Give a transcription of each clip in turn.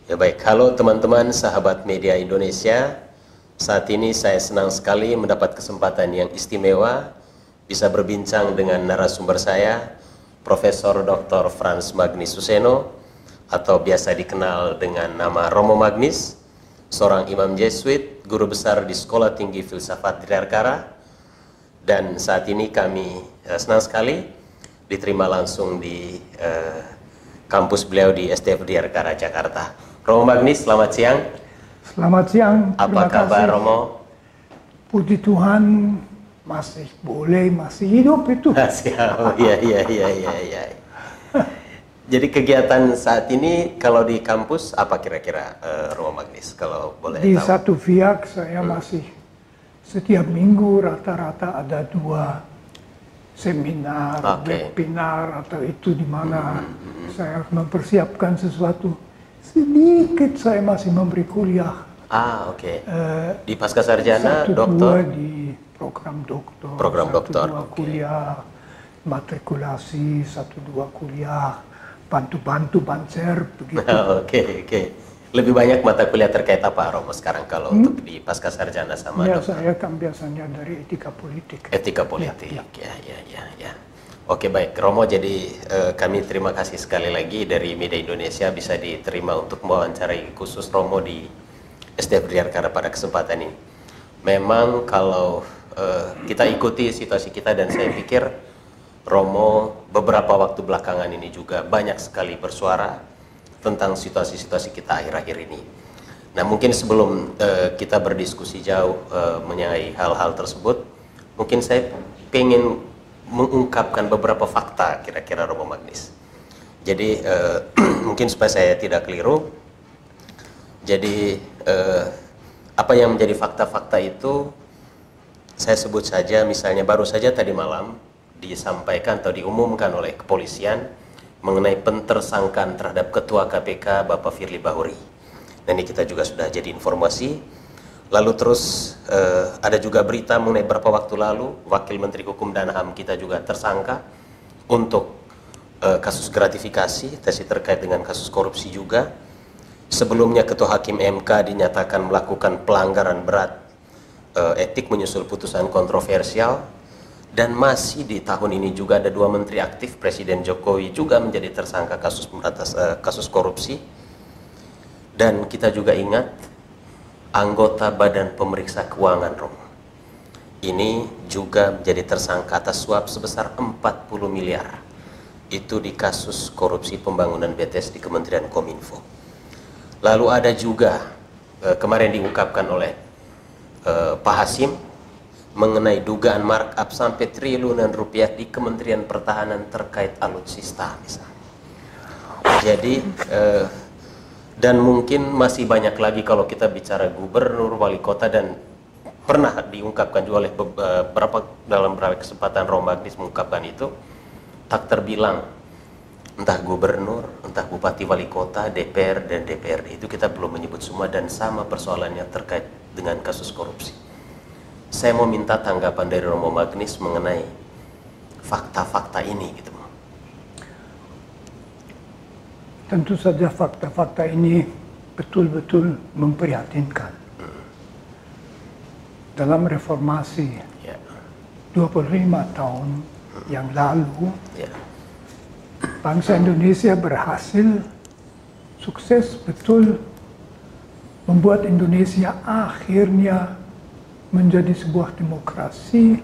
Ya baik, halo teman-teman sahabat media Indonesia. Saat ini saya senang sekali mendapat kesempatan yang istimewa bisa berbincang dengan narasumber saya, Profesor Dr. Frans Magnis Suseno, atau biasa dikenal dengan nama Romo Magnis, seorang imam Jesuit, guru besar di Sekolah Tinggi Filsafat Dirgantara. Dan saat ini kami senang sekali diterima langsung di kampus beliau di STF Dirgantara, Jakarta. Romo Magnis, selamat siang. Selamat siang. Apa kabar, Romo? Puji Tuhan masih boleh, masih hidup itu. Siap. Iya. Jadi kegiatan saat ini kalau di kampus apa kira-kira, Romo Magnis, kalau boleh Di tahu? satu pihak saya masih setiap minggu rata-rata ada 2 seminar, webinar atau itu di mana saya mempersiapkan sesuatu. Sedikit saya masih memberi kuliah. Di Pascasarjana, doktor? Di program doktor. Program doktor. 1-2 kuliah, matrikulasi, 1-2 kuliah, bantu-bantu banser, begitu. Oke. Lebih banyak mata kuliah terkait apa, Romo, sekarang kalau untuk di Pascasarjana sama dokter? Saya kan biasanya dari etika politik. Etika politik, ya. Oke, baik, Romo. Jadi kami terima kasih sekali lagi dari Media Indonesia bisa diterima untuk mewawancarai khusus Romo di STF Dirgantara pada kesempatan ini. Memang kalau kita ikuti situasi kita, dan saya pikir Romo beberapa waktu belakangan ini juga banyak sekali bersuara tentang situasi-situasi kita akhir-akhir ini. Nah, mungkin sebelum kita berdiskusi jauh mengenai hal-hal tersebut, mungkin saya pengen mengungkapkan beberapa fakta kira-kira, Romo Magnis. Jadi mungkin supaya saya tidak keliru, jadi apa yang menjadi fakta-fakta itu saya sebut saja. Misalnya baru saja tadi malam disampaikan atau diumumkan oleh kepolisian mengenai pentersangkaan terhadap Ketua KPK Bapak Firly Bahuri. Dan ini kita juga sudah jadi informasi. Lalu terus ada juga berita mengenai beberapa waktu lalu Wakil Menteri Hukum dan HAM kita juga tersangka untuk kasus gratifikasi, terkait dengan kasus korupsi juga. Sebelumnya Ketua Hakim MK dinyatakan melakukan pelanggaran berat etik menyusul putusan kontroversial. Dan masih di tahun ini juga ada 2 menteri aktif Presiden Jokowi juga menjadi tersangka kasus korupsi. Dan kita juga ingat anggota Badan Pemeriksa Keuangan, Romo, ini juga menjadi tersangka atas suap sebesar 40 miliar. Itu di kasus korupsi pembangunan BTS di Kementerian Kominfo. Lalu ada juga kemarin diungkapkan oleh Pak Hasim mengenai dugaan markup sampai triliunan rupiah di Kementerian Pertahanan terkait alutsista misalnya. Jadi dan mungkin masih banyak lagi kalau kita bicara gubernur, wali kota, dan pernah diungkapkan juga oleh dalam beberapa kesempatan Romo Magnis mengungkapkan itu, tak terbilang entah gubernur, entah bupati, wali kota, DPR dan DPRD, itu kita belum menyebut semua, dan sama persoalannya terkait dengan kasus korupsi. Saya mau minta tanggapan dari Romo Magnis mengenai fakta-fakta ini gitu. Tentu saja fakta-fakta ini betul-betul memprihatinkan. Dalam reformasi 25 tahun yang lalu, bangsa Indonesia berhasil sukses betul membuat Indonesia akhirnya menjadi sebuah demokrasi,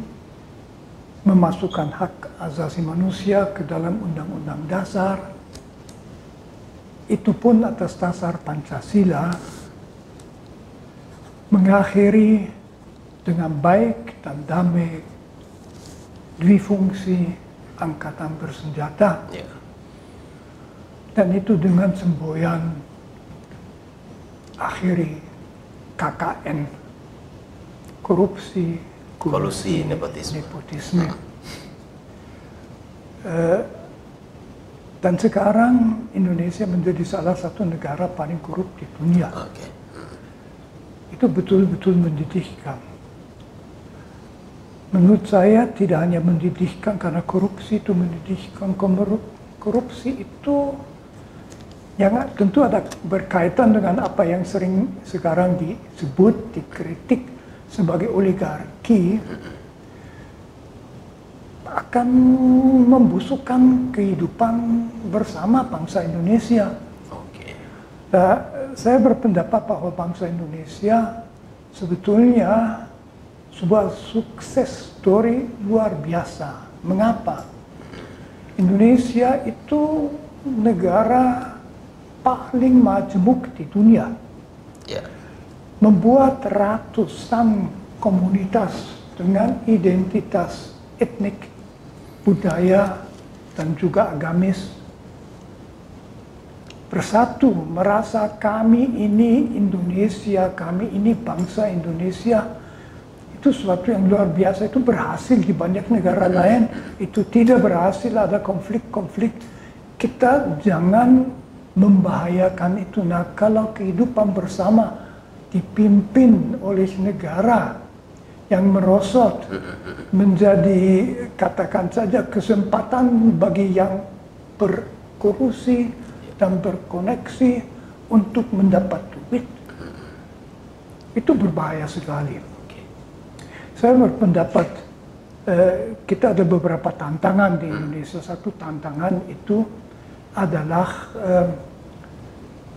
memasukkan hak asasi manusia ke dalam Undang-Undang Dasar. Itu pun atas dasar Pancasila, mengakhiri dengan baik dan damai dwifungsi angkatan bersenjata. Dan itu dengan semboyan akhiri KKN, korupsi, kolusi, nepotisme. Dan sekarang Indonesia menjadi salah satu negara paling korup di dunia. Itu betul-betul mendidihkan. Menurut saya tidak hanya mendidihkan karena korupsi itu mendidihkan. Korupsi itu Yang tentu ada berkaitan dengan apa yang sering sekarang disebut, dikritik sebagai oligarki, akan membusukkan kehidupan bersama bangsa Indonesia. Nah, saya berpendapat bahwa bangsa Indonesia sebetulnya sebuah sukses story luar biasa. Mengapa? Indonesia itu negara paling majemuk di dunia. Membuat ratusan komunitas dengan identitas etnik, budaya, dan juga agamis bersatu, merasa kami ini Indonesia, kami ini bangsa Indonesia. Itu sesuatu yang luar biasa, itu berhasil di banyak negara lain, itu tidak berhasil, ada konflik-konflik. Kita jangan membahayakan itu. Nah, kalau kehidupan bersama dipimpin oleh negara yang merosot, menjadi, katakan saja, kesempatan bagi yang berkorupsi dan berkoneksi untuk mendapat duit, itu berbahaya sekali. Saya berpendapat kita ada beberapa tantangan di Indonesia. Satu tantangan itu adalah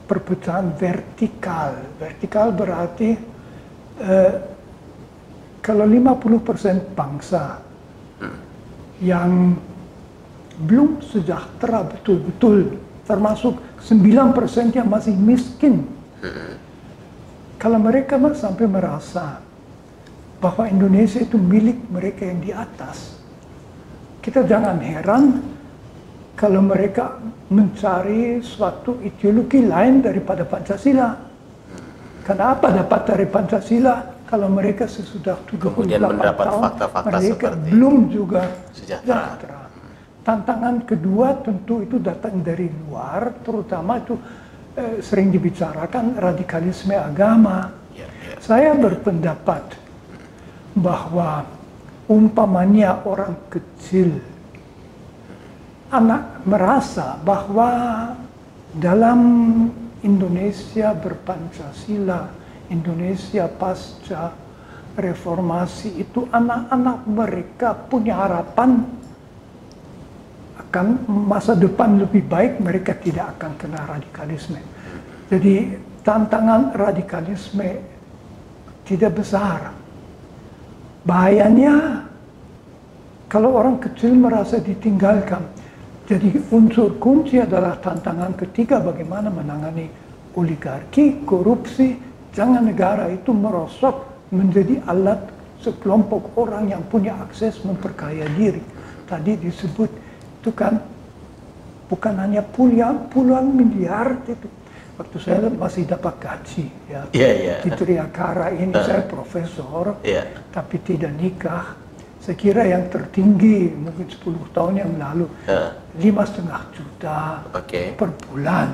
perpecahan vertikal. Vertikal berarti kalau 50% bangsa yang belum sejahtera betul-betul, termasuk 9% yang masih miskin. Kalau mereka sampai merasa bahwa Indonesia itu milik mereka yang di atas, kita jangan heran kalau mereka mencari suatu ideologi lain daripada Pancasila. Kenapa dapat dari Pancasila kalau mereka sesudah 78 tahun mereka belum juga sejahtera. Tantangan kedua tentu itu datang dari luar, terutama itu sering dibicarakan radikalisme agama. Saya berpendapat bahwa umpamanya orang kecil, anak merasa bahwa dalam Indonesia berpancasila, Indonesia pasca reformasi itu anak-anak mereka punya harapan akan masa depan lebih baik, mereka tidak akan kena radikalisme. Jadi tantangan radikalisme tidak besar. Bahayanya kalau orang kecil merasa ditinggalkan. Jadi unsur kunci adalah tantangan ketiga, bagaimana menangani oligarki, korupsi. Jangan negara itu merosot menjadi alat sekelompok orang yang punya akses memperkaya diri. Tadi disebut itu kan bukan hanya puluhan miliar itu. Waktu saya masih dapat gaji, ya, di Triakara ini saya profesor, tapi tidak nikah. Saya kira yang tertinggi mungkin 10 tahun yang lalu 5,5 juta per bulan.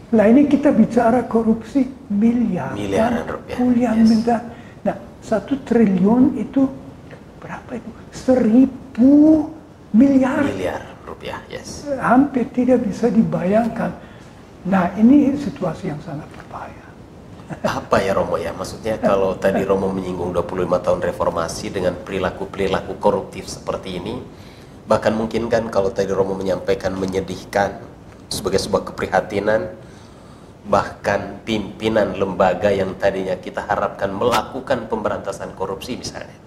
Nah ini kita bicara korupsi miliaran rupiah. Miliar. Nah 1 triliun itu berapa itu? 1.000 miliar rupiah. Hampir tidak bisa dibayangkan. Nah ini situasi yang sangat berbahaya. Apa ya Romo ya? Maksudnya kalau tadi Romo menyinggung 25 tahun reformasi dengan perilaku-perilaku koruptif seperti ini, bahkan mungkin kan kalau tadi Romo menyampaikan menyedihkan sebagai sebuah keprihatinan, bahkan pimpinan lembaga yang tadinya kita harapkan melakukan pemberantasan korupsi misalnya,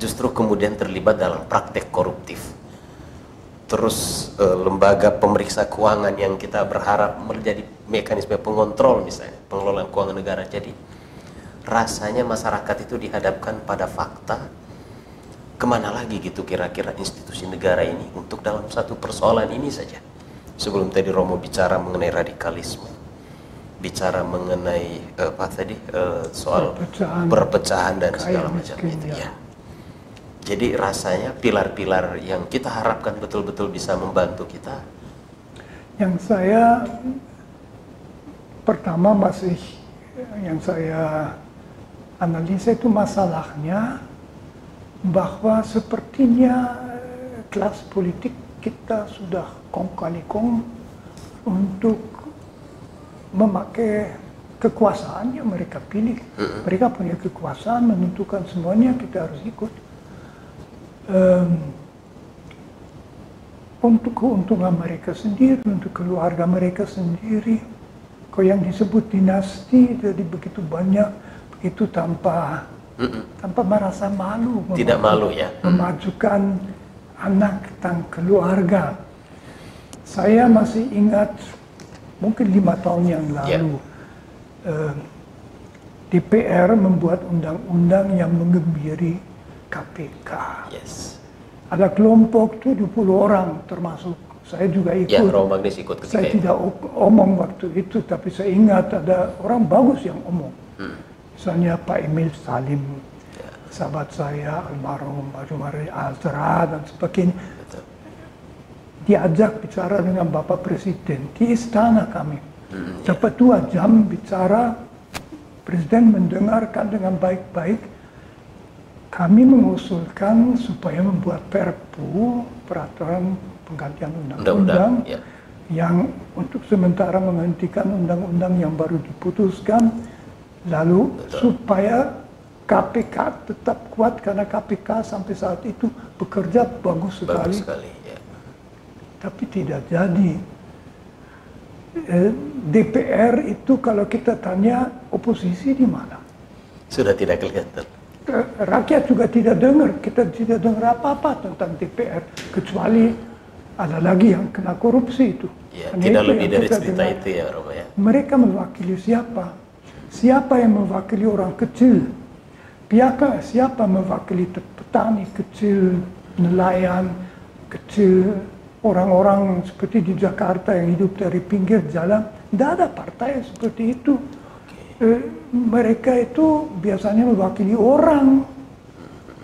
justru kemudian terlibat dalam praktek koruptif. Terus lembaga pemeriksa keuangan yang kita berharap menjadi mekanisme pengontrol misalnya, pengelolaan keuangan negara. Jadi rasanya masyarakat itu dihadapkan pada fakta, kemana lagi gitu kira-kira institusi negara ini untuk dalam satu persoalan ini saja. Sebelum tadi Romo bicara mengenai radikalisme, bicara mengenai apa tadi soal perpecahan dan segala macam itu ya. Jadi rasanya pilar-pilar yang kita harapkan betul-betul bisa membantu kita. Yang saya pertama yang saya analisa itu masalahnya bahwa sepertinya kelas politik kita sudah kong kali kong untuk memakai kekuasaan yang mereka pilih. Mereka punya kekuasaan menentukan semuanya, kita harus ikut. Untuk keuntungan mereka sendiri, untuk keluarga mereka sendiri. Kalau yang disebut dinasti, jadi begitu banyak, begitu tanpa merasa malu. Tidak malu ya. Memajukan anak dan keluarga. Saya masih ingat, mungkin 5 tahun yang lalu, DPR membuat undang-undang yang mengebiri KPK. Yes. Ada kelompok 70 orang, termasuk saya juga ikut. Ya, Romo Magnis ikut ketika saya itu. tidak omong waktu itu, tapi saya ingat ada orang bagus yang omong. Misalnya Pak Emil Salim, sahabat saya, almarhum Jumari Azra dan sebagainya. Betul. Diajak bicara dengan Bapak Presiden di istana kami. Dapat 2 jam bicara, Presiden mendengarkan dengan baik-baik. Kami mengusulkan supaya membuat Perpu, peraturan penggantian undang-undang, yang untuk sementara menghentikan undang-undang yang baru diputuskan, lalu supaya KPK tetap kuat, karena KPK sampai saat itu bekerja bagus sekali. Tapi tidak jadi. DPR itu kalau kita tanya oposisi di mana? Sudah tidak kelihatan. Rakyat juga tidak dengar, kita tidak dengar apa-apa tentang DPR, kecuali ada lagi yang kena korupsi itu. Ya, tidak lebih dari cerita itu ya, Romo ya. Mereka mewakili siapa? Siapa yang mewakili orang kecil? Siapa mewakili petani kecil, nelayan kecil, orang-orang seperti di Jakarta yang hidup dari pinggir jalan? Tidak ada partai seperti itu. Mereka itu biasanya mewakili orang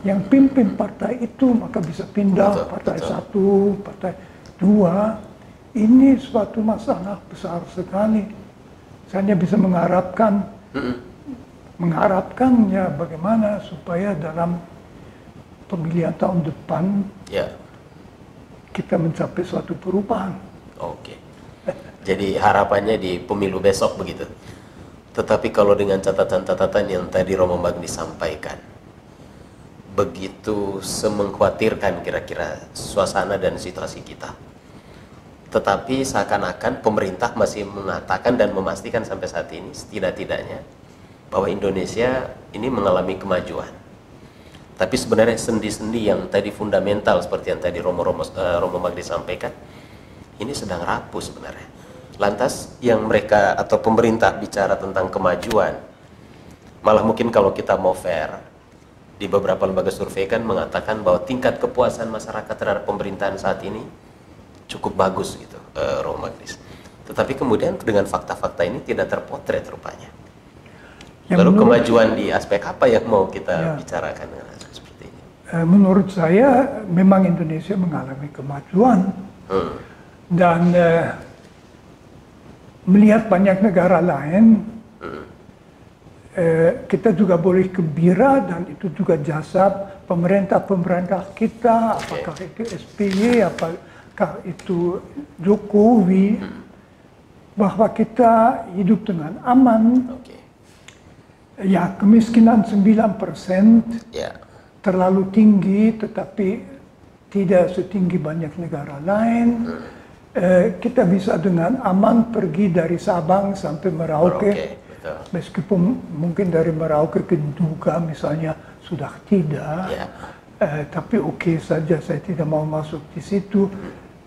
yang pimpin partai itu, maka bisa pindah partai 1, partai 2. Ini suatu masalah besar sekali. Saya bisa mengharapkannya bagaimana supaya dalam pemilihan tahun depan kita mencapai suatu perubahan. Oke. Jadi harapannya di pemilu besok begitu. Tetapi kalau dengan catatan-catatan yang tadi Romo Magnis sampaikan, begitu semengkhawatirkan kira-kira suasana dan situasi kita. Tetapi seakan-akan pemerintah masih mengatakan dan memastikan sampai saat ini setidak-tidaknya bahwa Indonesia ini mengalami kemajuan. Tapi sebenarnya sendi-sendi yang tadi fundamental seperti yang tadi Romo Magnis sampaikan, ini sedang rapuh sebenarnya. Lantas yang mereka atau pemerintah bicara tentang kemajuan, malah mungkin kalau kita mau fair, di beberapa lembaga survei kan mengatakan bahwa tingkat kepuasan masyarakat terhadap pemerintahan saat ini cukup bagus gitu, Romo Magnis. Tetapi kemudian dengan fakta-fakta ini tidak terpotret rupanya. Lalu kemajuan di aspek apa yang mau kita bicarakan dengan seperti ini? Menurut saya memang Indonesia mengalami kemajuan dan melihat banyak negara lain, kita juga boleh gembira dan itu juga jasa pemerintah kita, apakah itu SBY, apakah itu Jokowi, bahwa kita hidup dengan aman. Ya, kemiskinan 9%, terlalu tinggi, tetapi tidak setinggi banyak negara lain. Kita bisa dengan aman pergi dari Sabang sampai Merauke, meskipun mungkin dari Merauke ke Duga misalnya sudah tidak, tapi oke saja, saya tidak mau masuk di situ.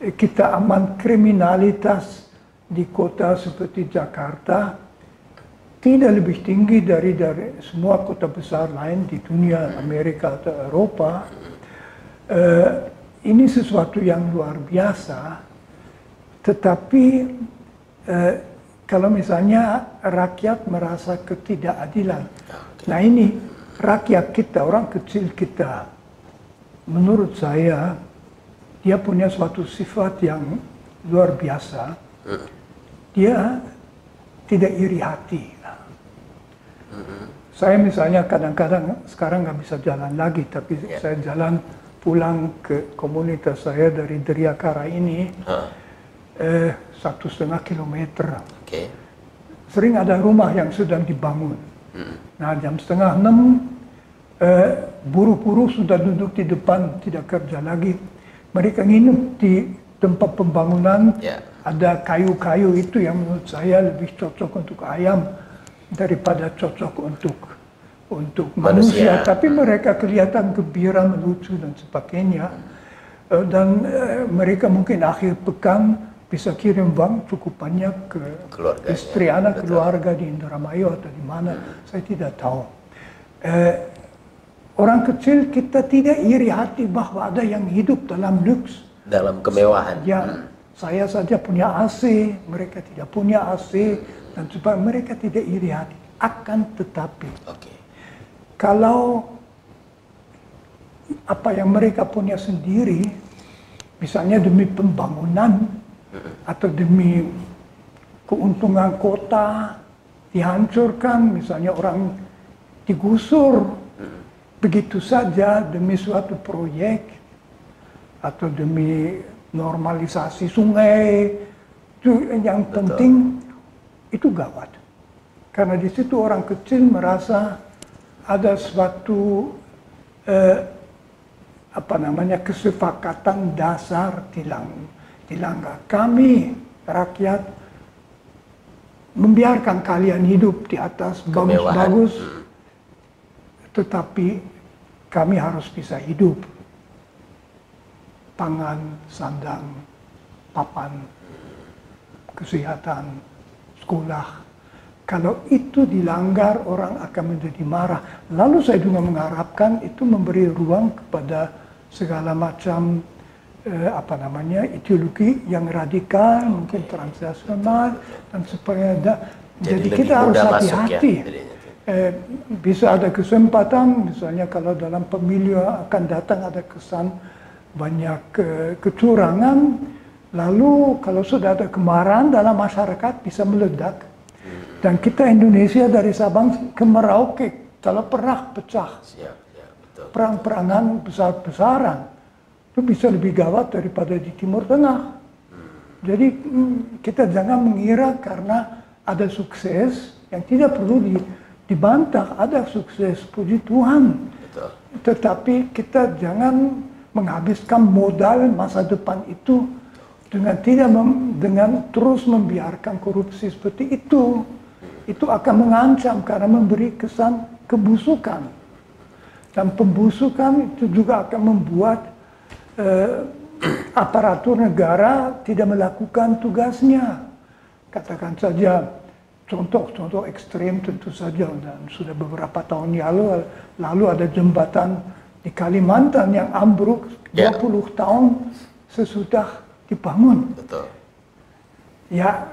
Kita aman. Kriminalitas di kota seperti Jakarta tidak lebih tinggi dari semua kota besar lain di dunia, Amerika atau Eropa. Ini sesuatu yang luar biasa. Tetapi kalau misalnya rakyat merasa ketidakadilan, nah ini rakyat kita, orang kecil kita, menurut saya dia punya suatu sifat yang luar biasa. Dia tidak iri hati. Saya misalnya kadang-kadang sekarang nggak bisa jalan lagi, tapi saya jalan pulang ke komunitas saya dari Deriakara ini. 1,5 kilometer. Oke. Sering ada rumah yang sedang dibangun. Nah, jam 5:30 buruh-buruh sudah duduk di depan, tidak kerja lagi. Mereka nginep di tempat pembangunan. Ada kayu-kayu itu yang menurut saya lebih cocok untuk ayam daripada cocok untuk manusia. Tapi mereka kelihatan gembira, melucu dan sebagainya. Dan mereka mungkin akhir pekan bisa kirim uang cukup banyak ke istri, anak, keluarga di Indramayu atau di mana, saya tidak tahu. Orang kecil kita tidak iri hati bahwa ada yang hidup dalam luks. Dalam kemewahan. Ya, saya saja punya AC, mereka tidak punya AC, dan supaya mereka tidak iri hati. Akan tetapi, kalau apa yang mereka punya sendiri, misalnya demi pembangunan, atau demi keuntungan kota dihancurkan, misalnya orang digusur begitu saja demi suatu proyek atau demi normalisasi sungai, itu yang penting itu gawat. Karena di situ orang kecil merasa ada suatu kesepakatan dasar dilanggar. Kami rakyat membiarkan kalian hidup di atas bagus-bagus, tetapi kami harus bisa hidup. Pangan, sandang, papan, kesehatan, sekolah. Kalau itu dilanggar, orang akan menjadi marah. Lalu saya juga mengharapkan itu memberi ruang kepada segala macam ideologi yang radikal, mungkin transnasional, dan supaya jadi kita harus hati-hati. Bisa ada kesempatan, misalnya kalau dalam pemilu akan datang ada kesan banyak kecurangan, lalu kalau sudah ada kemarahan dalam masyarakat bisa meledak. Dan kita Indonesia dari Sabang ke Merauke, kalau pernah pecah, perang-perangan besar-besaran, itu bisa lebih gawat daripada di Timur Tengah. Jadi kita jangan mengira karena ada sukses yang tidak perlu dibantah, ada sukses, puji Tuhan. Tetapi kita jangan menghabiskan modal masa depan itu dengan terus membiarkan korupsi seperti itu. Itu akan mengancam karena memberi kesan kebusukan. Dan pembusukan itu juga akan membuat aparatur negara tidak melakukan tugasnya. Katakan saja contoh ekstrem tentu saja, dan sudah beberapa tahun lalu ada jembatan di Kalimantan yang ambruk 20 tahun sesudah dibangun. Betul. Ya,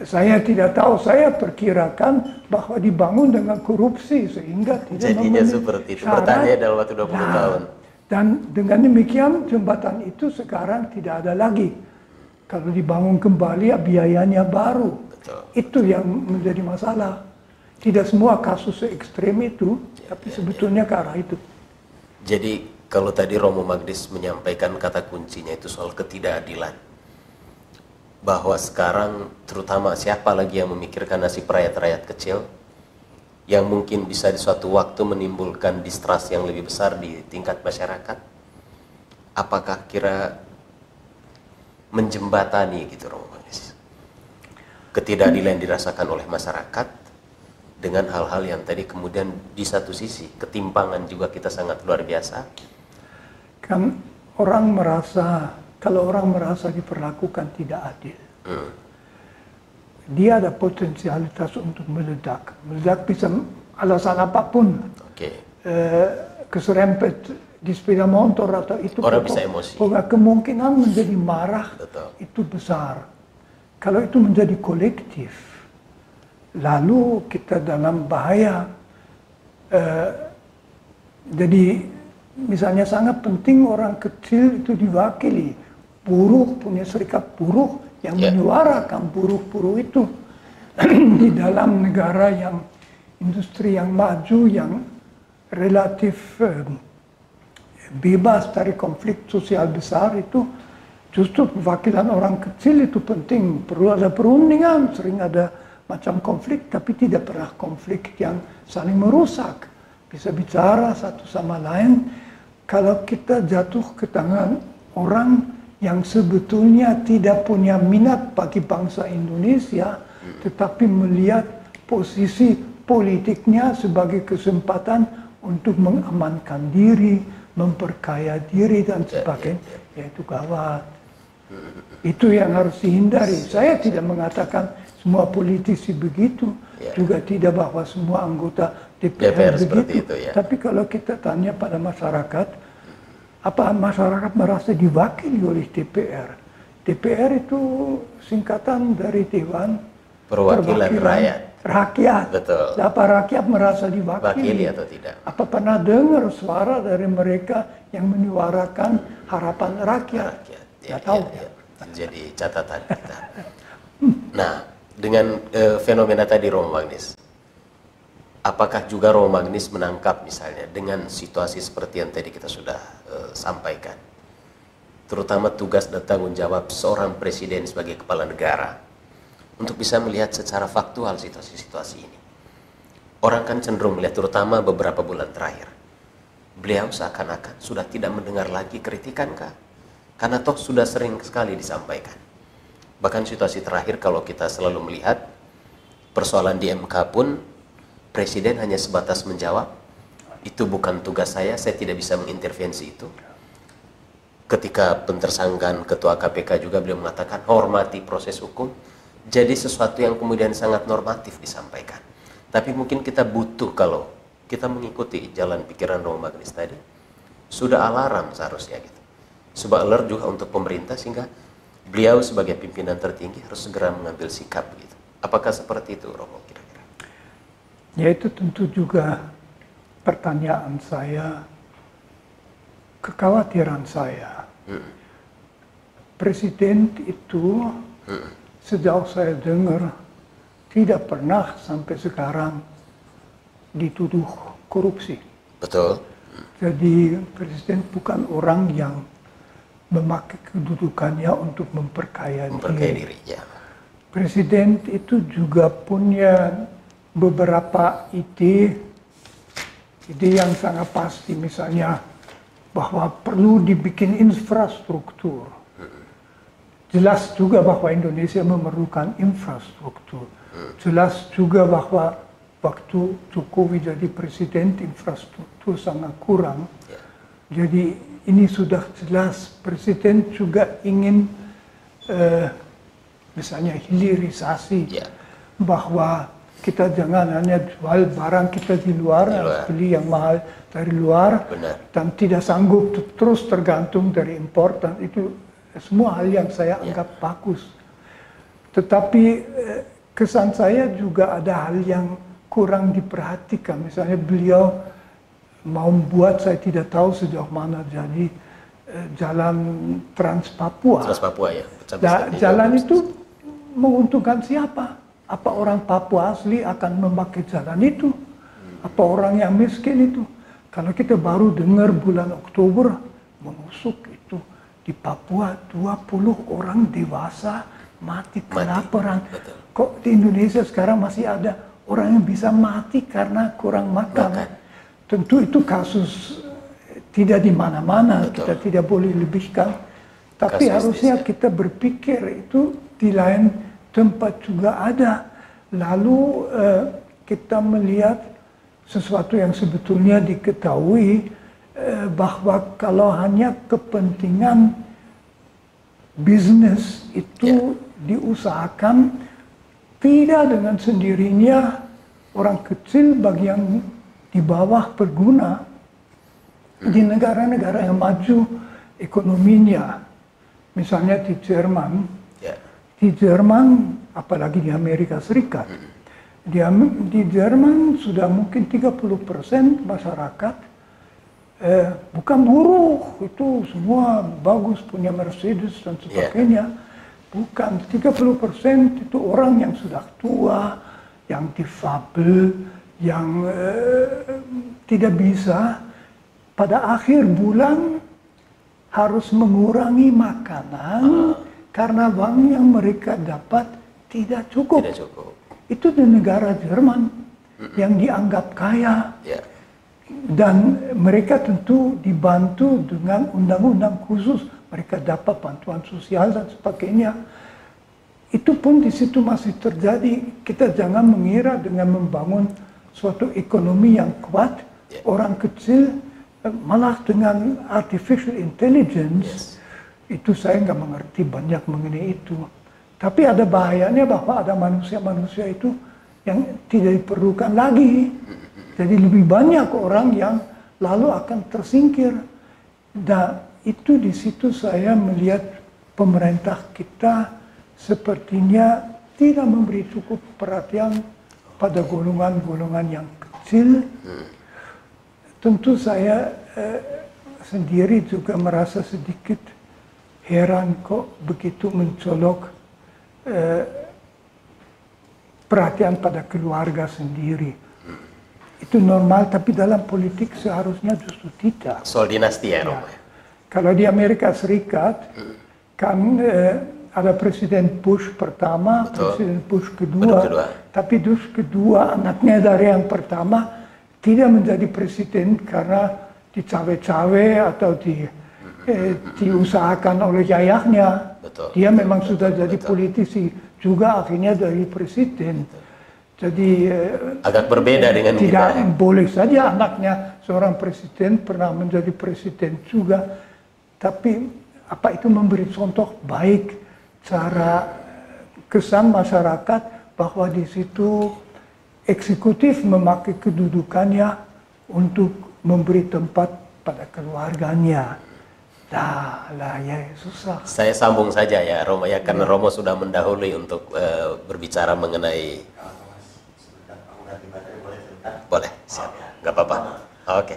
saya tidak tahu, saya perkirakan bahwa dibangun dengan korupsi sehingga tidak jadinya seperti itu, bertanya dalam waktu 20 tahun. Dan dengan demikian jembatan itu sekarang tidak ada lagi. Kalau dibangun kembali biayanya baru. Betul. Itu yang menjadi masalah. Tidak semua kasus ekstrem itu, tapi sebetulnya ke arah itu. Jadi kalau tadi Romo Magdis menyampaikan kata kuncinya itu soal ketidakadilan. Bahwa sekarang terutama siapa lagi yang memikirkan nasib rakyat-rakyat kecil yang mungkin bisa di suatu waktu menimbulkan distrust yang lebih besar di tingkat masyarakat. Apakah kira menjembatani gitu Romo Magdis ketidakadilan yang dirasakan oleh masyarakat dengan hal-hal yang tadi kemudian di satu sisi ketimpangan juga kita sangat luar biasa. Kan kalau orang merasa diperlakukan tidak adil, dia ada potensialitas untuk meledak. Meledak bisa alasan apapun. Keserempet di sepeda motor atau itu. Orang bisa emosi. Kemungkinan menjadi marah. Betul. Itu besar. Kalau itu menjadi kolektif, lalu kita dalam bahaya. Jadi misalnya sangat penting orang kecil itu diwakili. Buruh punya serikat buruh yang menyuarakan buruh-buruh itu di dalam negara yang industri yang maju, yang relatif bebas dari konflik sosial besar itu, Justru perwakilan orang kecil itu penting, perlu ada perundingan, sering ada macam konflik, tapi tidak pernah konflik yang saling merusak. Bisa bicara satu sama lain. Kalau kita jatuh ke tangan orang yang sebetulnya tidak punya minat bagi bangsa Indonesia, tetapi melihat posisi politiknya sebagai kesempatan untuk mengamankan diri, memperkaya diri dan sebagainya, yaitu gawat. Itu yang harus dihindari. Saya tidak mengatakan semua politisi begitu, juga tidak bahwa semua anggota DPR begitu. Itu, ya. Tapi kalau kita tanya pada masyarakat, apa masyarakat merasa diwakili oleh DPR? DPR itu singkatan dari Dewan Perwakilan Rakyat. Rakyat. Betul. Apa rakyat merasa diwakili? Wakili atau tidak? Apa pernah dengar suara dari mereka yang menyuarakan harapan rakyat? Ya, tahu. ya. Jadi catatan kita. Nah, dengan fenomena tadi Romo Magnis, apakah juga Romo Magnis menangkap misalnya dengan situasi seperti yang tadi kita sudah sampaikan, terutama tugas dan tanggung jawab seorang presiden sebagai kepala negara untuk bisa melihat secara faktual situasi-situasi ini? Orang kan cenderung melihat, terutama beberapa bulan terakhir, beliau seakan-akan sudah tidak mendengar lagi kritikan kah? Karena toh sudah sering sekali disampaikan. Bahkan situasi terakhir kalau kita selalu melihat persoalan di MK pun, Presiden hanya sebatas menjawab, itu bukan tugas saya tidak bisa mengintervensi itu. Ketika pentersangkaan Ketua KPK juga beliau mengatakan hormati proses hukum. Jadi sesuatu yang kemudian sangat normatif disampaikan. Tapi mungkin kita butuh, kalau kita mengikuti jalan pikiran Romo Magnis tadi, sudah alarm seharusnya gitu. Sebuah alert juga untuk pemerintah, sehingga beliau sebagai pimpinan tertinggi harus segera mengambil sikap gitu. Apakah seperti itu, Romo, kira-kira? Ya, itu tentu juga pertanyaan saya, kekhawatiran saya. Presiden itu sejauh saya dengar tidak pernah sampai sekarang dituduh korupsi. Betul. Jadi presiden bukan orang yang memakai kedudukannya untuk memperkaya diri. Ya. Presiden itu juga punya beberapa ide yang sangat pasti, misalnya bahwa perlu dibikin infrastruktur. Jelas juga bahwa Indonesia memerlukan infrastruktur. Jelas juga bahwa waktu Jokowi jadi presiden infrastruktur sangat kurang. Jadi ini sudah jelas, presiden juga ingin misalnya hilirisasi, bahwa kita jangan hanya jual barang kita di luar, beli yang mahal dari luar. Benar. Dan tidak sanggup terus tergantung dari impor, dan itu semua hal yang saya anggap bagus. Tetapi kesan saya juga ada hal yang kurang diperhatikan. Misalnya beliau mau membuat, saya tidak tahu sejauh mana jadi jalan Trans Papua. Trans Papua, ya. Jalan itu menguntungkan siapa? Apa orang Papua asli akan memakai jalan itu? Apa orang yang miskin itu? Kalau kita baru dengar bulan Oktober menusuk itu di Papua 20 orang dewasa mati kelaparan. Kok di Indonesia sekarang masih ada orang yang bisa mati karena kurang makan? Tentu itu kasus tidak di mana-mana, kita tidak boleh lebihkan. Tapi harusnya kita berpikir itu di lain tempat juga ada. Lalu kita melihat sesuatu yang sebetulnya diketahui, bahwa kalau hanya kepentingan bisnis itu diusahakan, tidak dengan sendirinya orang kecil bagi yang di bawah berguna. Di negara-negara yang maju ekonominya, misalnya di Jerman, apalagi di Amerika Serikat, di Jerman sudah mungkin 30% masyarakat bukan buruh, itu semua bagus, punya Mercedes dan sebagainya. Bukan, 30% itu orang yang sudah tua, yang difabel, yang tidak bisa. Pada akhir bulan harus mengurangi makanan karena uang yang mereka dapat tidak cukup. Tidak cukup. Itu di negara Jerman yang dianggap kaya. Ya. Dan mereka tentu dibantu dengan undang-undang khusus. Mereka dapat bantuan sosial dan sebagainya. Itu pun di situ masih terjadi. Kita jangan mengira dengan membangun suatu ekonomi yang kuat, orang kecil malah dengan artificial intelligence, itu saya nggak mengerti banyak mengenai itu. Tapi ada bahayanya bahwa ada manusia-manusia itu yang tidak diperlukan lagi. Jadi lebih banyak orang yang lalu akan tersingkir. Dan itu di situ saya melihat pemerintah kita sepertinya tidak memberi cukup perhatian pada golongan-golongan yang kecil. Tentu saya sendiri juga merasa sedikit heran kok begitu mencolok perhatian pada keluarga sendiri. Itu normal, tapi dalam politik seharusnya justru tidak. Soal dinasti ya, Romo? Kalau di Amerika Serikat, kan ada Presiden Bush pertama, Presiden Bush kedua, tapi Bush kedua anaknya dari yang pertama tidak menjadi presiden karena dicawe-cawe atau diusahakan oleh ayahnya. Dia memang sudah jadi politisi juga akhirnya dari presiden. Jadi agak berbeda dengan tidak kita. Boleh saja anaknya seorang presiden pernah menjadi presiden juga, tapi apa itu memberi contoh baik cara kesan masyarakat bahwa di situ eksekutif memakai kedudukannya untuk memberi tempat pada keluarganya. Lah ya susah. Saya sambung saja ya Romo ya, karena Romo sudah mendahului untuk berbicara mengenai. Boleh, siap. Nggak apa-apa. Oke.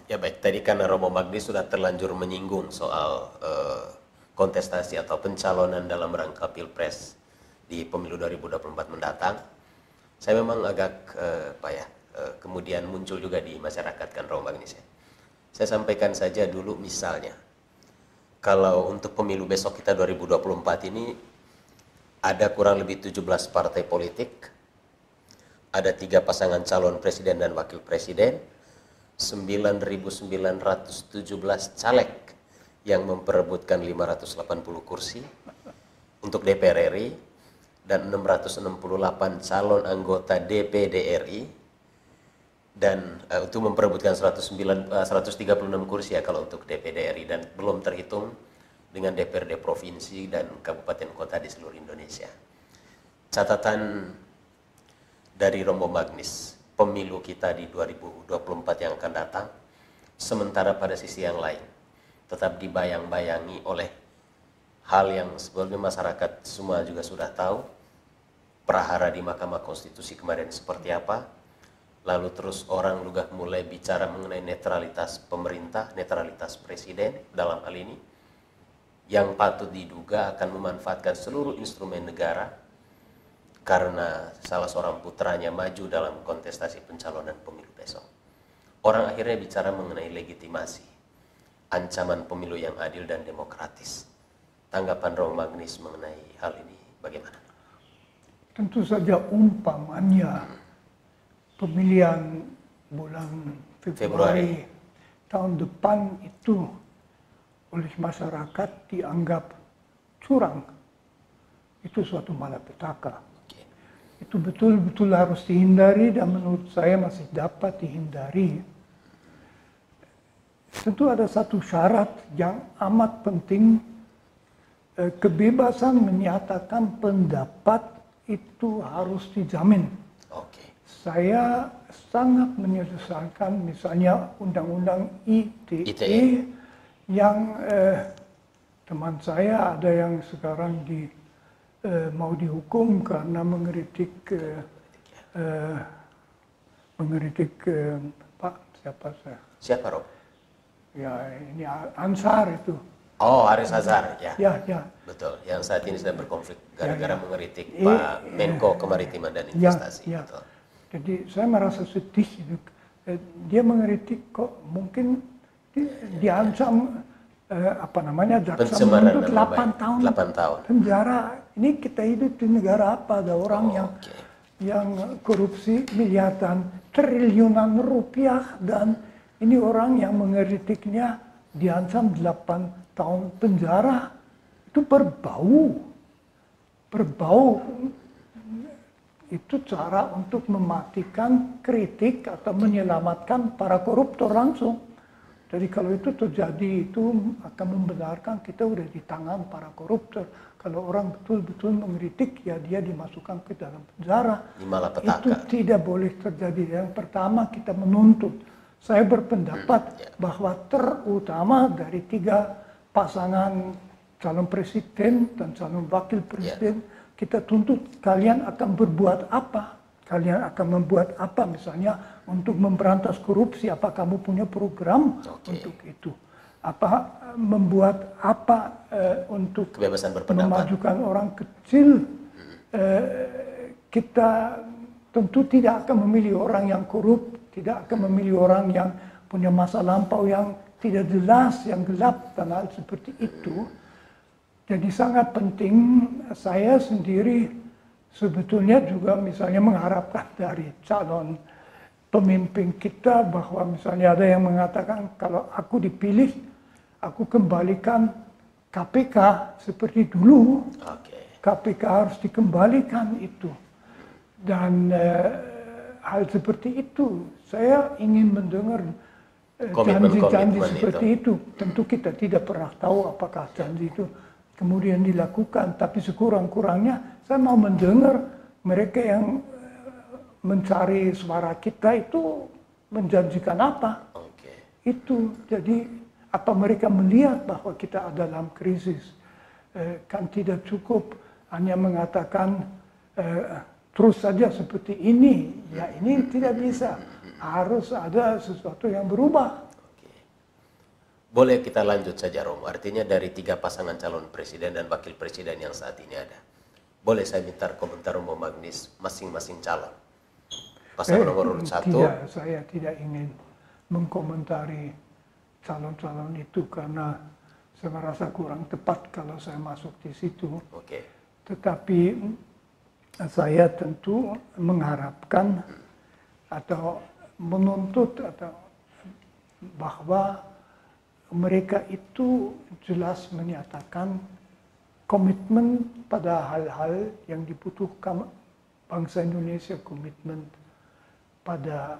Ya baik, tadi karena Romo Magni sudah terlanjur menyinggung soal kontestasi atau pencalonan dalam rangka Pilpres di pemilu 2024 mendatang. Saya memang agak kemudian muncul juga di masyarakat kan Romo Magnis ya. Saya sampaikan saja dulu misalnya, kalau untuk pemilu besok kita 2024 ini ada kurang lebih 17 partai politik, ada 3 pasangan calon presiden dan wakil presiden, 9.917 caleg yang memperebutkan 580 kursi untuk DPR RI, dan 668 calon anggota DPD RI, dan untuk memperebutkan 136 kursi ya kalau untuk DPD RI, dan belum terhitung dengan DPRD provinsi dan kabupaten kota di seluruh Indonesia. Catatan dari Romo Magnis, pemilu kita di 2024 yang akan datang, sementara pada sisi yang lain tetap dibayang-bayangi oleh hal yang sebelumnya masyarakat semua juga sudah tahu, prahara di Mahkamah Konstitusi kemarin seperti apa, lalu terus orang juga mulai bicara mengenai netralitas pemerintah, netralitas presiden dalam hal ini, yang patut diduga akan memanfaatkan seluruh instrumen negara karena salah seorang putranya maju dalam kontestasi pencalonan pemilu besok. Orang akhirnya bicara mengenai legitimasi, ancaman pemilu yang adil dan demokratis. Tanggapan Romo Magnis mengenai hal ini bagaimana? Tentu saja umpamanya pemilihan bulan Februari tahun depan itu oleh masyarakat dianggap curang, itu suatu malapetaka. Itu betul-betul harus dihindari dan menurut saya masih dapat dihindari. Tentu ada satu syarat yang amat penting, kebebasan menyatakan pendapat itu harus dijamin. Saya sangat menyesalkan misalnya Undang-Undang ITE yang teman saya ada yang sekarang mau dihukum karena mengkritik Pak siapa Rob? Ya ini Ansar itu. Oh, Haris Azhar ya. Ya. Betul, yang saat ini sedang berkonflik gara-gara mengkritik Pak Menko Kemaritiman dan Investasi. Ya. Betul. Jadi saya merasa sedih. Dia mengkritik kok mungkin diancam apa namanya, jaksa Pencemaran menuntut nama 8 baik. tahun 8 tahun. penjara. Ini kita hidup di negara apa? Ada orang yang korupsi miliaran, triliunan rupiah, dan ini orang yang mengkritiknya diancam 8 tahun penjara. Itu berbau. Itu cara untuk mematikan kritik atau menyelamatkan para koruptor langsung. Jadi kalau itu terjadi, itu akan membenarkan kita udah di tangan para koruptor. Kalau orang betul-betul mengkritik, ya dia dimasukkan ke dalam penjara. Itu tidak boleh terjadi. Yang pertama kita menuntut. Saya berpendapat bahwa terutama dari 3 pasangan calon presiden dan calon wakil presiden, kita tuntut kalian akan berbuat apa? Kalian akan membuat apa misalnya untuk memberantas korupsi? Apa kamu punya program untuk itu? Apa membuat apa untuk kebebasan berpendapat, memajukan orang kecil? Kita tentu tidak akan memilih orang yang korup, tidak akan memilih orang yang punya masa lampau yang tidak jelas, yang gelap dan hal seperti itu. Jadi sangat penting. Saya sendiri sebetulnya juga misalnya mengharapkan dari calon pemimpin kita bahwa misalnya ada yang mengatakan kalau aku dipilih, aku kembalikan KPK seperti dulu. KPK harus dikembalikan itu. Dan hal seperti itu, saya ingin mendengar janji-janji seperti itu. Tentu kita tidak pernah tahu apakah janji itu kemudian dilakukan, tapi sekurang-kurangnya saya mau mendengar mereka yang mencari suara kita itu menjanjikan apa. Itu jadi apa mereka melihat bahwa kita ada dalam krisis. Kan tidak cukup hanya mengatakan terus saja seperti ini. Ya ini tidak bisa. Harus ada sesuatu yang berubah. Boleh kita lanjut saja, Romo. Artinya dari 3 pasangan calon presiden dan wakil presiden yang saat ini ada. Boleh saya minta komentar Romo Magnis masing-masing calon? Pasangan nomor 1. Tidak, saya tidak ingin mengkomentari calon-calon itu karena saya merasa kurang tepat kalau saya masuk di situ. Tetapi saya tentu mengharapkan atau menuntut atau bahwa mereka itu jelas menyatakan komitmen pada hal-hal yang dibutuhkan bangsa Indonesia, komitmen pada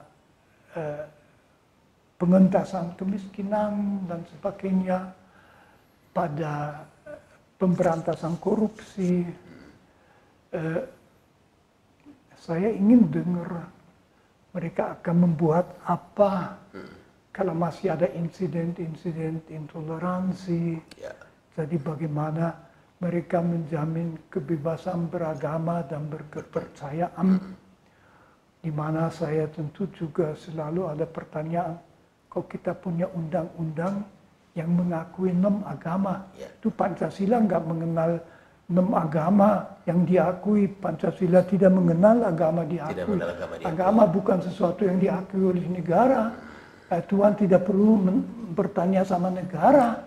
pengentasan kemiskinan dan sebagainya, pada pemberantasan korupsi. Saya ingin dengar mereka akan membuat apa kalau masih ada insiden-insiden intoleransi. Jadi bagaimana mereka menjamin kebebasan beragama dan berkepercayaan, di mana saya tentu juga selalu ada pertanyaan, kalau kita punya undang-undang yang mengakui 6 agama, itu Pancasila nggak mengenal 6 agama yang diakui. Pancasila tidak mengenal agama diakui. Agama bukan sesuatu yang diakui oleh negara. Tuhan tidak perlu bertanya sama negara.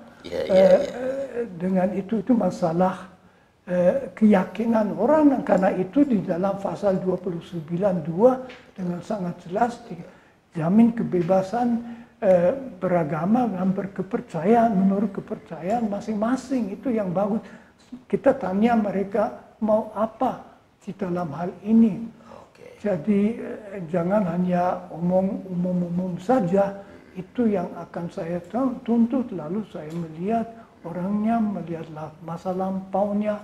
Dengan itu masalah keyakinan orang. Karena itu di dalam pasal 29.2 dengan sangat jelas dijamin kebebasan beragama dan berkepercayaan menurut kepercayaan masing-masing. Itu yang bagus. Kita tanya mereka mau apa di dalam hal ini. Jadi jangan hanya umum saja, itu yang akan saya tuntut. Lalu saya melihat orangnya, melihat masa lampaunya,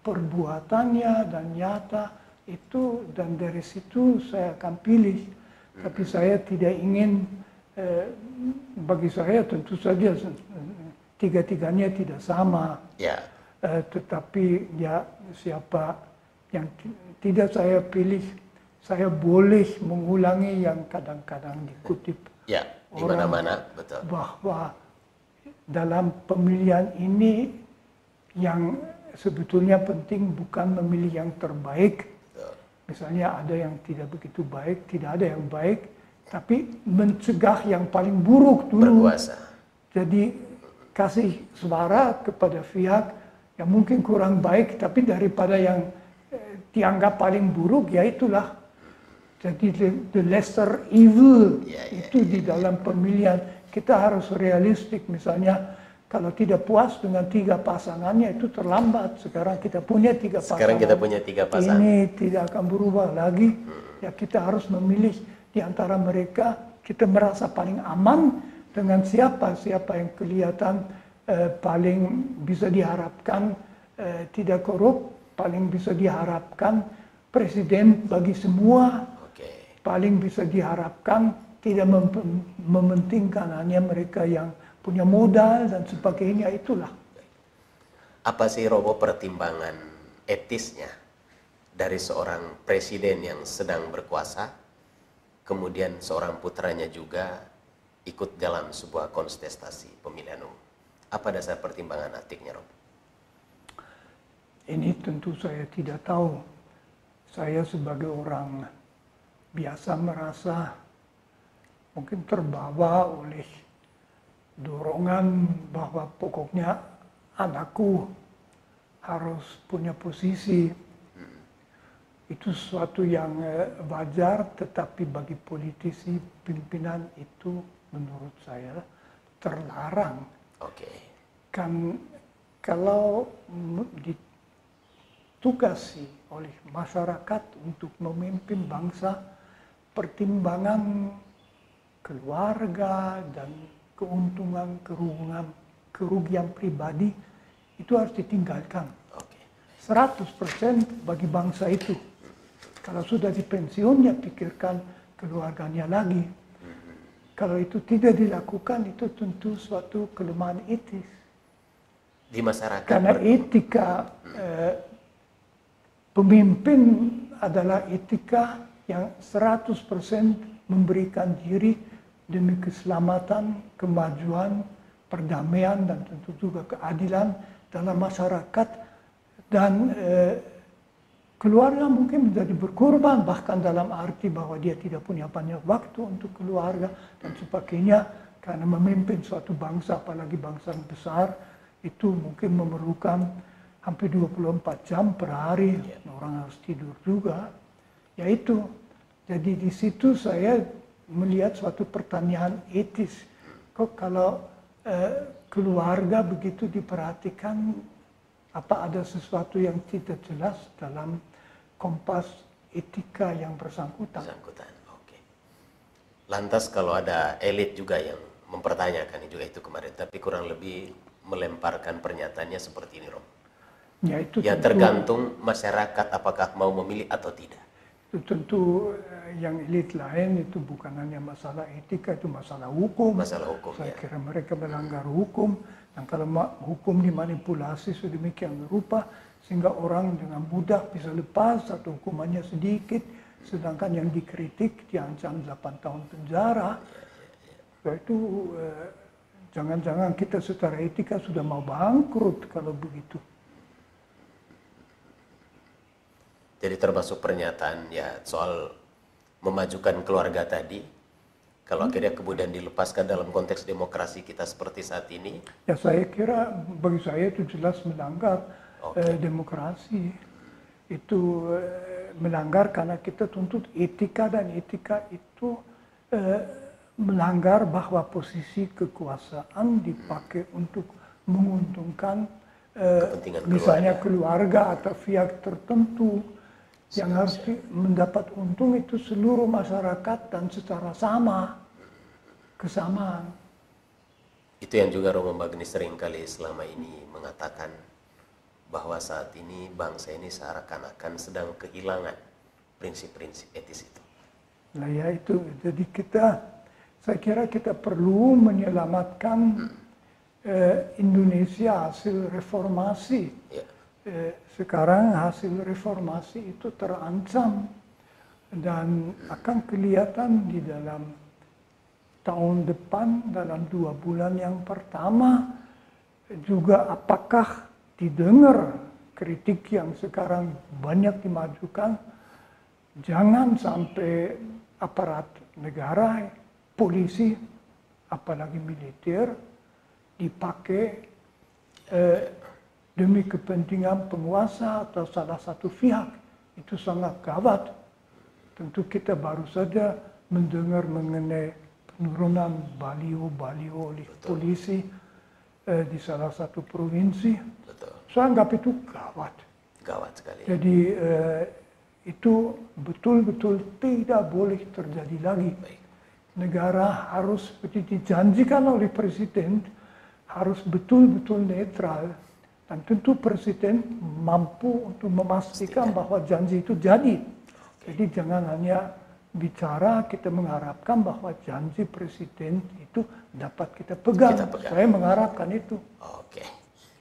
perbuatannya dan nyata itu, dan dari situ saya akan pilih. Tapi saya tidak ingin, bagi saya tentu saja tiga-tiganya tidak sama. Tetapi ya siapa yang tidak saya pilih, saya boleh mengulangi yang kadang-kadang dikutip di mana-mana, betul. Bahwa dalam pemilihan ini yang sebetulnya penting bukan memilih yang terbaik. Misalnya ada yang tidak begitu baik, tidak ada yang baik, tapi mencegah yang paling buruk dulu. Berkuasa. Jadi kasih suara kepada pihak yang mungkin kurang baik, tapi daripada yang dianggap paling buruk, ya itulah. Jadi the lesser evil itu di dalam pemilihan. Kita harus realistik, misalnya kalau tidak puas dengan 3 pasangannya itu terlambat. Sekarang kita punya 3 pasangan. Sekarang kita punya 3 pasangan. Ini tidak akan berubah lagi. Ya kita harus memilih di antara mereka. Kita merasa paling aman dengan siapa yang kelihatan paling bisa diharapkan tidak korup, paling bisa diharapkan presiden bagi semua, paling bisa diharapkan tidak mementingkan hanya mereka yang punya modal dan sebagainya, itulah. Apa sih Romo pertimbangan etisnya dari seorang presiden yang sedang berkuasa, kemudian seorang putranya juga ikut dalam sebuah kontestasi pemilihan umum? Apa dasar pertimbangan etiknya, Romo? Ini tentu saya tidak tahu. Saya sebagai orang biasa merasa mungkin terbawa oleh dorongan bahwa pokoknya anakku harus punya posisi. Itu sesuatu yang wajar, tetapi bagi politisi pimpinan itu menurut saya terlarang. Kan kalau ditugasi oleh masyarakat untuk memimpin bangsa, pertimbangan keluarga dan keuntungan, kerugian pribadi itu harus ditinggalkan. 100% bagi bangsa itu. Kalau sudah di pensiun, ya pikirkan keluarganya lagi. Kalau itu tidak dilakukan, itu tentu suatu kelemahan etis. Di masyarakat. Karena etika pemimpin adalah etika yang 100% memberikan diri demi keselamatan, kemajuan, perdamaian, dan tentu juga keadilan dalam masyarakat. Dan keluarga mungkin menjadi berkorban, bahkan dalam arti bahwa dia tidak punya banyak waktu untuk keluarga dan sebagainya. Karena memimpin suatu bangsa, apalagi bangsa besar, itu mungkin memerlukan hampir 24 jam per hari. Orang harus tidur juga. Ya itu. Jadi di situ saya melihat suatu pertanyaan etis. Kok kalau keluarga begitu diperhatikan, apa ada sesuatu yang tidak jelas dalam kompas etika yang bersangkutan? Lantas kalau ada elit juga yang mempertanyakan juga itu kemarin, tapi kurang lebih melemparkan pernyataannya seperti ini, Rom. Ya, itu ya tergantung masyarakat apakah mau memilih atau tidak. Itu tentu yang elit lain itu bukan hanya masalah etika, itu masalah hukum. Masalah hukum, saya kira mereka melanggar hukum. Dan kalau hukum dimanipulasi sedemikian rupa sehingga orang dengan mudah bisa lepas atau hukumannya sedikit, sedangkan yang dikritik diancam 8 tahun penjara. Itu jangan-jangan kita secara etika sudah mau bangkrut kalau begitu. Jadi termasuk pernyataan ya soal memajukan keluarga tadi, kalau akhirnya kemudian dilepaskan dalam konteks demokrasi kita seperti saat ini? Ya saya kira bagi saya itu jelas melanggar demokrasi. Itu melanggar karena kita tuntut etika, dan etika itu melanggar bahwa posisi kekuasaan dipakai untuk menguntungkan misalnya keluarga atau pihak tertentu. Yang harus mendapat untung itu seluruh masyarakat dan secara sama, kesamaan. Itu yang juga Romo Magni seringkali selama ini mengatakan bahwa saat ini bangsa ini seakan-akan sedang kehilangan prinsip-prinsip etis itu. Nah ya itu, jadi saya kira kita perlu menyelamatkan Indonesia hasil reformasi. Sekarang hasil reformasi itu terancam dan akan kelihatan di dalam tahun depan, dalam 2 bulan yang pertama juga apakah didengar kritik yang sekarang banyak dimajukan. Jangan sampai aparat negara, polisi, apalagi militer, dipakai demi kepentingan penguasa atau salah satu pihak, itu sangat gawat. Tentu kita baru saja mendengar mengenai penurunan baliho-baliho oleh polisi di salah satu provinsi. Betul. Saya anggap itu gawat. Gawat sekali. Jadi itu betul-betul tidak boleh terjadi lagi. Baik. Negara harus seperti dijanjikan oleh presiden, harus betul-betul netral. Dan tentu presiden mampu untuk memastikan bahwa janji itu jadi. Jadi jangan hanya bicara, kita mengharapkan bahwa janji presiden itu dapat kita pegang. Saya mengharapkan itu. Oke.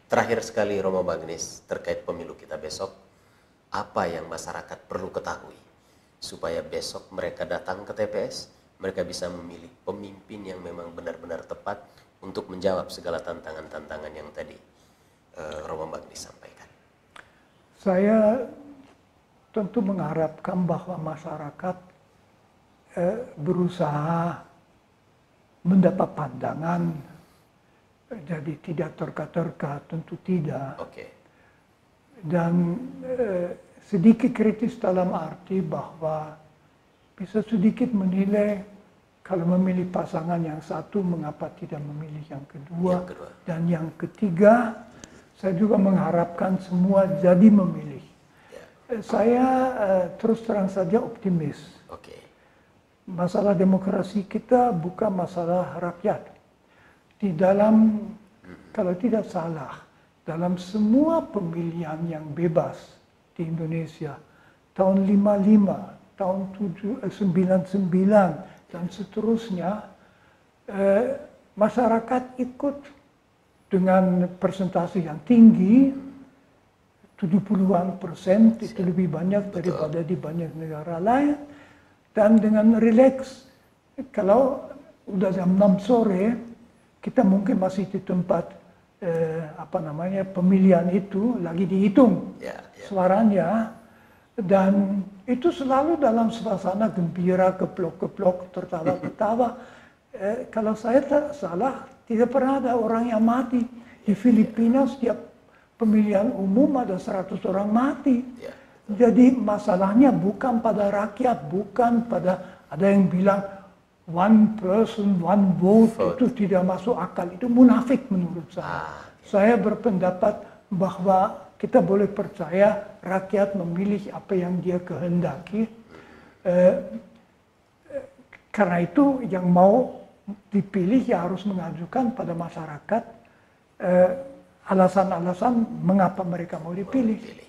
Terakhir sekali Romo Magnis terkait pemilu kita besok, apa yang masyarakat perlu ketahui supaya besok mereka datang ke TPS, mereka bisa memilih pemimpin yang memang benar-benar tepat untuk menjawab segala tantangan-tantangan yang tadi Romo Magnis sampaikan. Saya tentu mengharapkan bahwa masyarakat berusaha mendapat pandangan, jadi tidak terka-terka, tentu tidak. Oke. Dan sedikit kritis dalam arti bahwa bisa sedikit menilai kalau memilih pasangan yang satu, mengapa tidak memilih yang kedua. Dan yang ketiga, saya juga mengharapkan semua jadi memilih. Saya terus terang saja optimis. Masalah demokrasi kita bukan masalah rakyat. Di dalam, kalau tidak salah, dalam semua pemilihan yang bebas di Indonesia, tahun 55, tahun 99, dan seterusnya, masyarakat ikut dengan persentase yang tinggi, 70-an%, itu lebih banyak daripada di banyak negara lain. Dan dengan rileks, kalau udah jam 6 sore, kita mungkin masih di tempat pemilihan itu lagi dihitung suaranya, dan itu selalu dalam suasana gembira, keplok-keplok, tertawa-ketawa. Kalau saya tak salah, tidak pernah ada orang yang mati. Di Filipina setiap pemilihan umum ada 100 orang mati. Jadi masalahnya bukan pada rakyat, bukan pada, ada yang bilang one person, one vote, itu tidak masuk akal. Itu munafik menurut saya. Saya berpendapat bahwa kita boleh percaya rakyat memilih apa yang dia kehendaki. Karena itu yang mau dipilih ya harus mengajukan pada masyarakat alasan-alasan mengapa mereka mau dipilih. Baik.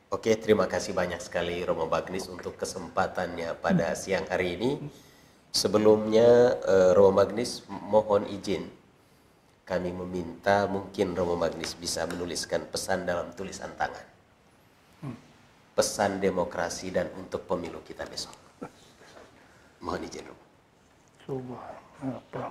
Oke, terima kasih banyak sekali Romo Magnis untuk kesempatannya pada siang hari ini. Sebelumnya Romo Magnis mohon izin, kami meminta mungkin Romo Magnis bisa menuliskan pesan dalam tulisan tangan. Pesan demokrasi dan untuk pemilu kita besok. Mohon izin Romo. Coba apa?